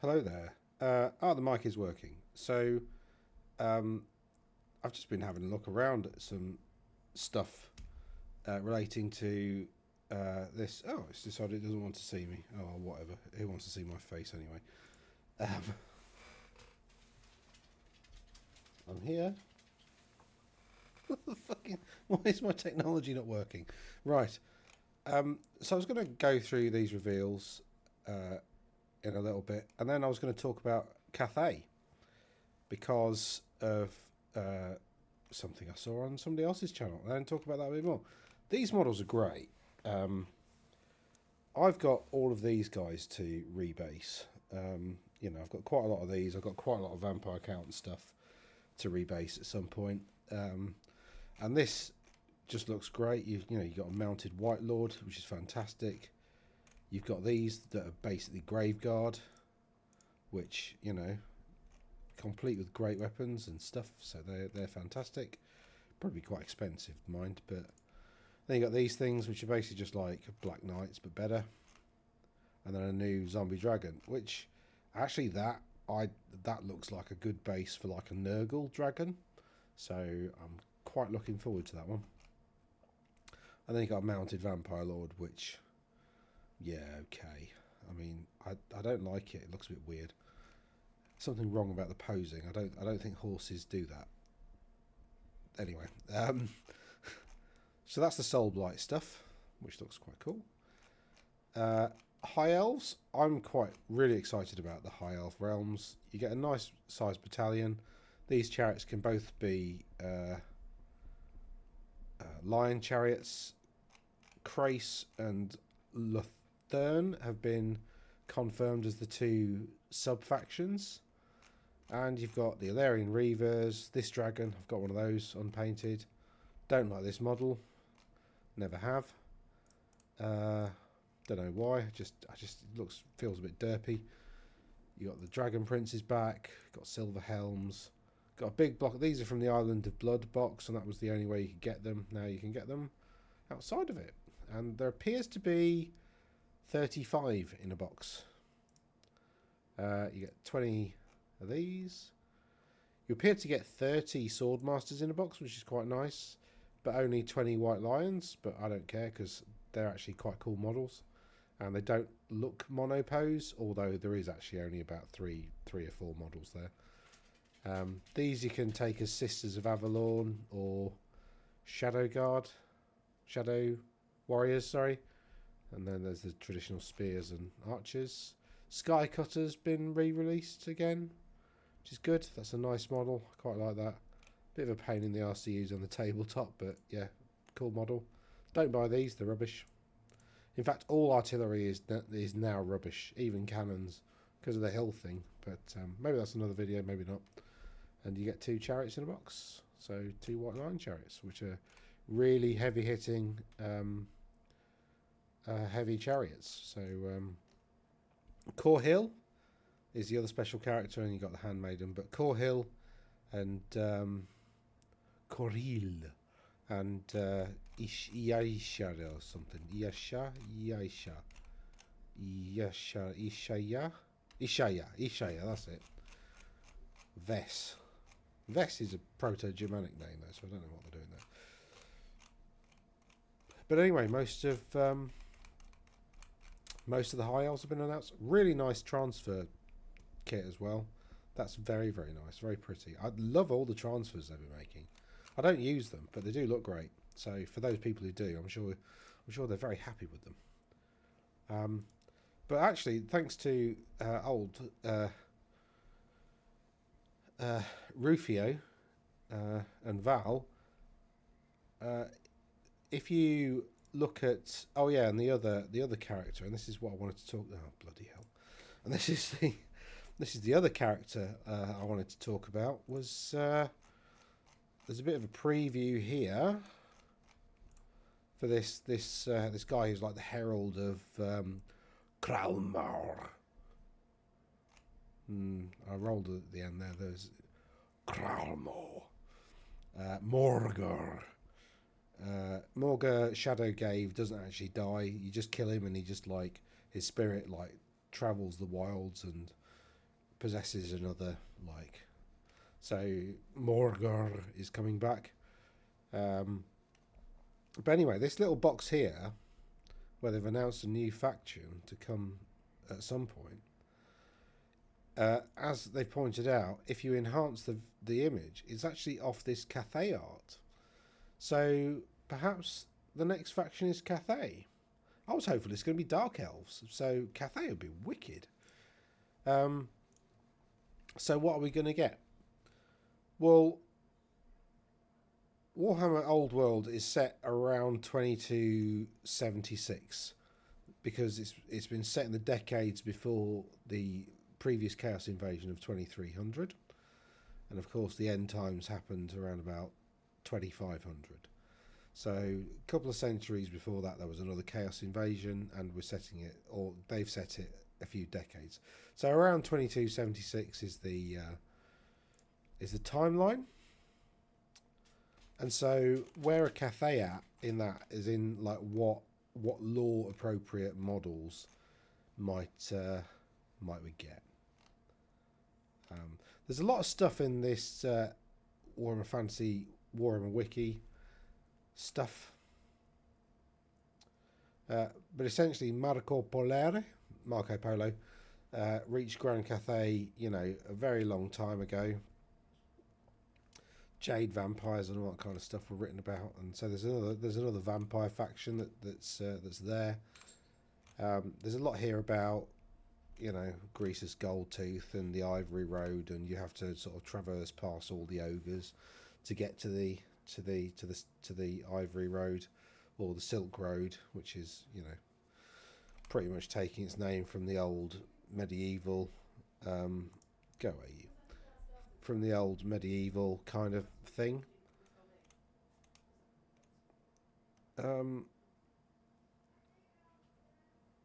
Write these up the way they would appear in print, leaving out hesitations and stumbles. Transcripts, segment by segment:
Hello there. The mic is working. So, um, I've just been having a look around at some stuff relating to this. Oh, it's decided it doesn't want to see me. Oh, whatever. Who wants to see my face anyway? Um, I'm here. Fucking, why is my technology not working? Right. So I was going to go through these reveals in a little bit, and then I was going to talk about Cathay because of something I saw on somebody else's channel. And then talk about that a bit more. These models are great. I've got all of these guys to rebase. I've got quite a lot of these. I've got quite a lot of Vampire Count and stuff to rebase at some point. And this just looks great. You've got a mounted White Lord, which is fantastic. You've got these that are basically Graveguard, which, complete with great weapons and stuff, so they're fantastic. Probably quite expensive, mind, but then you got these things which are basically just like Black Knights but better, and then a new Zombie Dragon, which actually that looks like a good base for like a Nurgle Dragon, so I'm quite looking forward to that one. And then you got a mounted Vampire Lord, which okay. I mean, I don't like it. It looks a bit weird. Something wrong about the posing. I don't think horses do that. Anyway, so that's the Soul Blight stuff, which looks quite cool. High Elves, I'm really excited about the High Elf realms. You get a nice sized battalion. These chariots can both be lion chariots. Crace and Luthern have been confirmed as the two sub-factions. And you've got the Illyrian Reavers, this dragon, I've got one of those unpainted. Don't like this model, never have. Don't know why, feels a bit derpy. You got the Dragon Princes back, got silver helms, got a big block. These are from the Island of Blood box, and that was the only way you could get them. Now you can get them outside of it, and there appears to be 35 in a box. You get 20 of these. You appear to get 30 Swordmasters in a box, which is quite nice, but only 20 White Lions, but I don't care because they're actually quite cool models, and they don't look monopose, although there is actually only about three or four models there. These you can take as Sisters of Avalorn or Shadow Warriors, sorry. And then there's the traditional spears and archers. Sky Cutter's been re-released again, which is good. That's a nice model. I quite like that. Bit of a pain in the arse to use on the tabletop, but yeah, cool model. Don't buy these, they're rubbish. In fact, all artillery is now rubbish, even cannons, because of the hill thing. But maybe that's another video, maybe not. And you get 2 chariots in a box. So 2 White Lion chariots, which are really heavy-hitting, heavy chariots. So Core Hill is the other special character, and you got the Handmaiden. But Core Hill and Coril and Iaisha or something. Ishaya, that's it. Ves is a Proto-Germanic name though, so I don't know what they're doing there. But anyway, most of the High Elves have been announced. Really nice transfer kit as well. That's very, very nice, very pretty. I love all the transfers they've been making. I don't use them, but they do look great. So for those people who do, I'm sure they're very happy with them. But actually, thanks to old Rufio and Val, if you look at and the other character, and this is what I wanted to talk. Oh bloody hell! And this is the other character I wanted to talk about. Was there's a bit of a preview here for this guy who's like the herald of Kralmar. I rolled at the end there. There's Kralmar, Morgar. Morgar Shadowgave doesn't actually die. You just kill him, and he just his spirit travels the wilds and possesses another like. So Morgor is coming back. But anyway, this little box here, where they've announced a new faction to come at some point, as they pointed out, if you enhance the image, it's actually off this Cathay art. So perhaps the next faction is Cathay. I was hopeful it's going to be Dark Elves, so Cathay would be wicked. So what are we going to get? Well, Warhammer Old World is set around 2276 because it's been set in the decades before the previous Chaos Invasion of 2300, and of course the end times happened around about 2500. So a couple of centuries before that there was another Chaos Invasion, and we're setting it, or they've set it a few decades. So around 2276 is the timeline. And so where are Cathay at in that is in like what lore appropriate models might we get. There's a lot of stuff in this Warhammer Fantasy Warhammer Wiki stuff, but essentially Marco Polo reached Grand Cathay, a very long time ago. Jade vampires and all that kind of stuff were written about, and so there's another vampire faction that's there. There's a lot here about Grease's Gold Tooth and the Ivory Road, and you have to sort of traverse past all the ogres to get to the Ivory Road, or the Silk Road, which is pretty much taking its name from the old medieval from the old medieval kind of thing.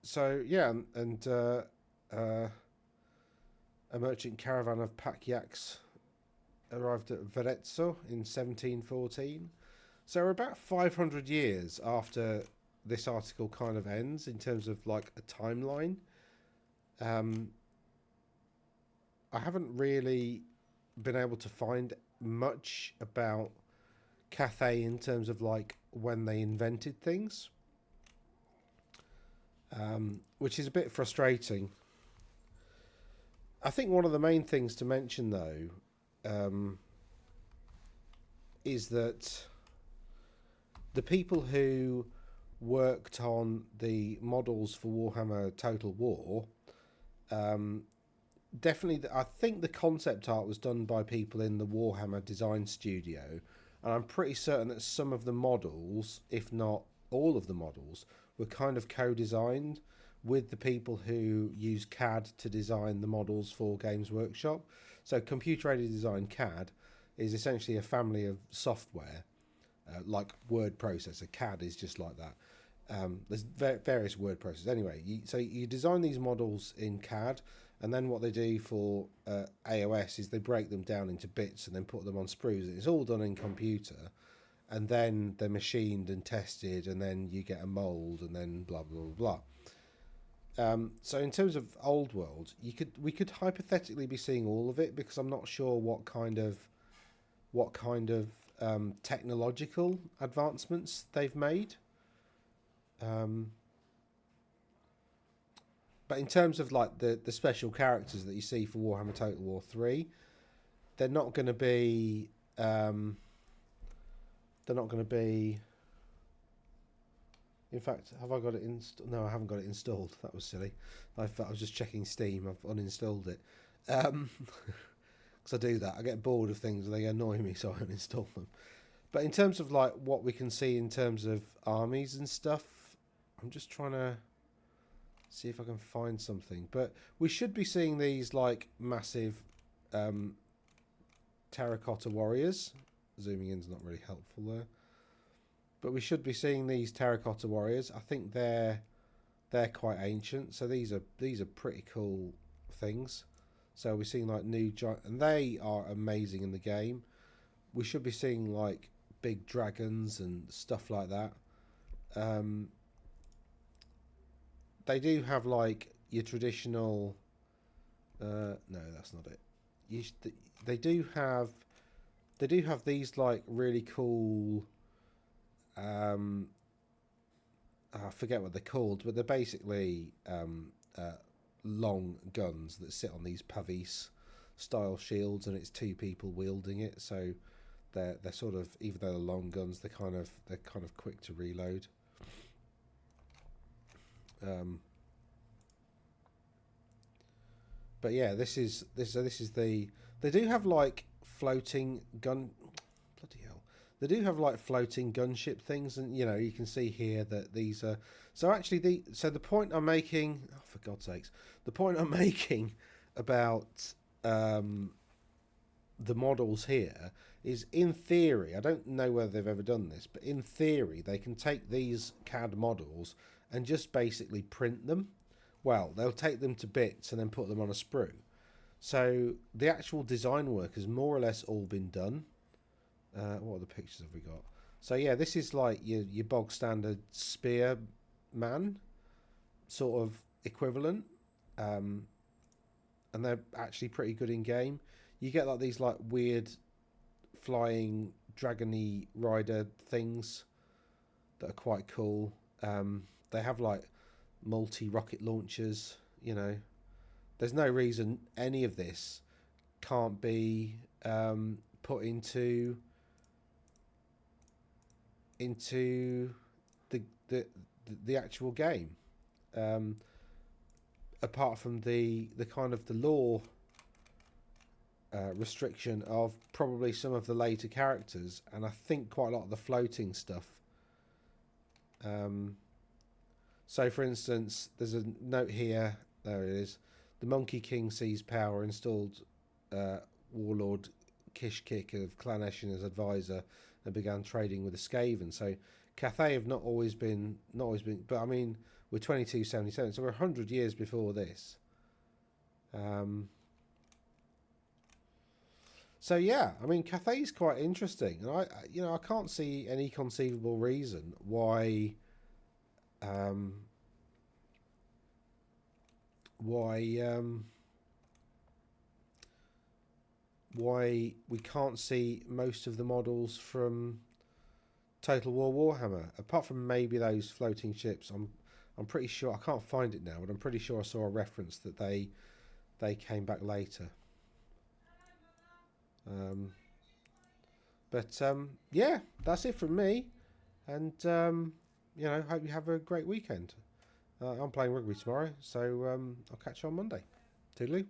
So yeah, and a merchant caravan of pack yaks arrived at Varezzo in 1714. So we're about 500 years after this article kind of ends in terms of like a timeline. I haven't really been able to find much about Cathay in terms of like when they invented things, which is a bit frustrating. I think one of the main things to mention though is that the people who worked on the models for Warhammer Total War, definitely, I think the concept art was done by people in the Warhammer design studio, and I'm pretty certain that some of the models, if not all of the models, were kind of co-designed with the people who use CAD to design the models for Games Workshop. So computer-aided design CAD is essentially a family of software, like word processor. CAD is just like that. There's various word processors. Anyway, so you design these models in CAD, and then what they do for AOS is they break them down into bits and then put them on sprues. It's all done in computer, and then they're machined and tested, and then you get a mold, and then blah blah blah blah. So in terms of Old World, we could hypothetically be seeing all of it, because I'm not sure what kind of technological advancements they've made. But in terms of like the special characters that you see for Warhammer Total War 3, they're not going to be in fact, have I got it installed? No, I haven't got it installed. That was silly. I was just checking Steam. I've uninstalled it. Because I do that. I get bored of things and they annoy me, so I uninstall them. But in terms of like what we can see in terms of armies and stuff, I'm just trying to see if I can find something. But we should be seeing these like massive terracotta warriors. Zooming in is not really helpful there. But we should be seeing these terracotta warriors. I think they're quite ancient, so these are pretty cool things. So we're seeing like new giant, and they are amazing in the game. We should be seeing like big dragons and stuff like that. They do have like your traditional No, that's not it. They do have these like really cool. Um, I forget what they're called, but they're basically long guns that sit on these pavis style shields, and it's two people wielding it. So they're sort of, even though they're long guns, they're kind of quick to reload. But yeah, this is the, they do have like floating gun, bloody hell, they do have like floating gunship things, and you know you can see here that these are, so actually the point I'm making, oh for God's sakes, the point I'm making about the models here is, in theory, I don't know whether they've ever done this, but in theory they can take these CAD models and just basically print them. Well, they'll take them to bits and then put them on a sprue. So the actual design work has more or less all been done. What other pictures have we got? So yeah, this is like your bog standard spear man sort of equivalent, and they're actually pretty good in game. You get like these like weird flying dragony rider things that are quite cool. They have like multi rocket launchers. You know, there's no reason any of this can't be put into the the actual game. Apart from the kind of the lore restriction of probably some of the later characters, and I think quite a lot of the floating stuff. So, for instance, there's a note here. There it is. The Monkey King seized power, installed Warlord Kishkik of Clan Eshin as advisor, and began trading with the Skaven. So, Cathay have not always been, but I mean, we're 2277, so we're 100 years before this. So yeah, I mean, Cathay's quite interesting, and I can't see any conceivable reason why why we can't see most of the models from Total War Warhammer, apart from maybe those floating ships. I'm pretty sure, I can't find it now, but I'm pretty sure I saw a reference that they came back later. Yeah, that's it from me, and hope you have a great weekend. I'm playing rugby tomorrow, so I'll catch you on Monday. Toodaloo.